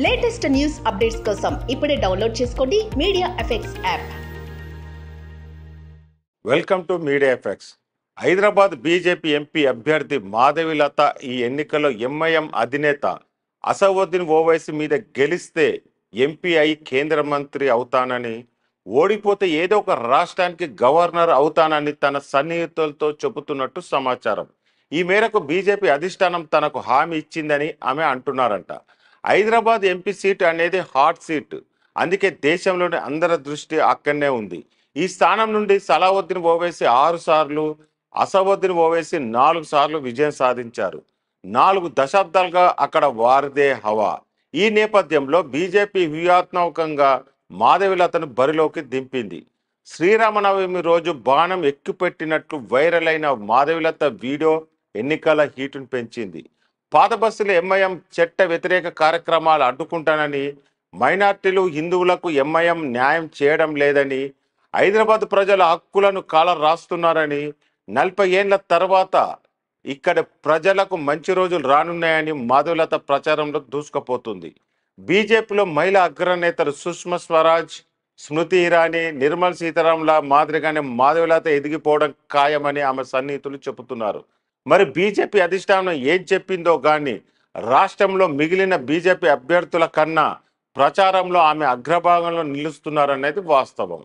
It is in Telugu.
లేటెస్ట్ న్యూస్ అప్డేట్స్ కోసం ఇప్పుడే డౌన్లోడ్ చేసుకోండి media effects app. Welcome to media effects. Hyderabad BJP MP అభ్యర్థి మాధవిలత ఈ ఎన్నికల్లో ఎంఐఎం అధినేత అసదుద్దీన్ ఓవైసీ మీద గెలిస్తే ఎంపీ అయి కేంద్ర మంత్రి అవుతానని, ఓడిపోతే ఏదో ఒక రాష్ట్రానికి గవర్నర్ అవుతానని తన సన్నిహితులతో చెబుతున్నట్టు సమాచారం. ఈ మేరకు బీజేపీ అధిష్టానం తనకు హామీ ఇచ్చిందని ఆమె అంటున్నారంట. హైదరాబాద్ ఎంపీ సీట్ అనేది హాట్ సీట్, అందుకే దేశంలోని అందరి దృష్టి అక్కడనే ఉంది. ఈ స్థానం నుండి సలావుద్దీన్ ఓవైసీ 6 సార్లు, అసదుద్దీన్ ఓవైసీ 4 సార్లు విజయం సాధించారు. 4 దశాబ్దాలుగా అక్కడ వారిదే హవా. ఈ నేపథ్యంలో బీజేపీ వ్యూహాత్మకంగా మాధవిలతను బరిలోకి దింపింది. శ్రీరామనవమి రోజు బాణం ఎక్కుపెట్టినట్లు వైరల్ అయిన మాధవిలత వీడియో ఎన్నికల హీటును పెంచింది. పాత బస్సులు ఎంఐఎం చట్ట వ్యతిరేక కార్యక్రమాలు అడ్డుకుంటానని, మైనార్టీలు హిందువులకు ఎంఐఎం న్యాయం చేయడం లేదని, హైదరాబాద్ ప్రజల హక్కులను రాస్తున్నారని, 40 ఏళ్ల తర్వాత ఇక్కడ ప్రజలకు మంచి రోజులు రానున్నాయని మాధవిలత ప్రచారంలో దూసుకుపోతుంది. బీజేపీలో మహిళా అగ్రనేతలు సుష్మా స్వరాజ్, స్మృతి ఇరానీ, నిర్మల్ సీతారాంల మాదిరిగానే మాధవిలత ఎదిగిపోవడం ఖాయమని ఆమె సన్నిహితులు చెబుతున్నారు. మరి బీజేపీ అధిష్టానం ఏం చెప్పిందో కానీ రాష్ట్రంలో మిగిలిన బీజేపీ అభ్యర్థుల కన్నా ప్రచారంలో ఆమె అగ్రభాగంలో నిలుస్తున్నారనేది వాస్తవం.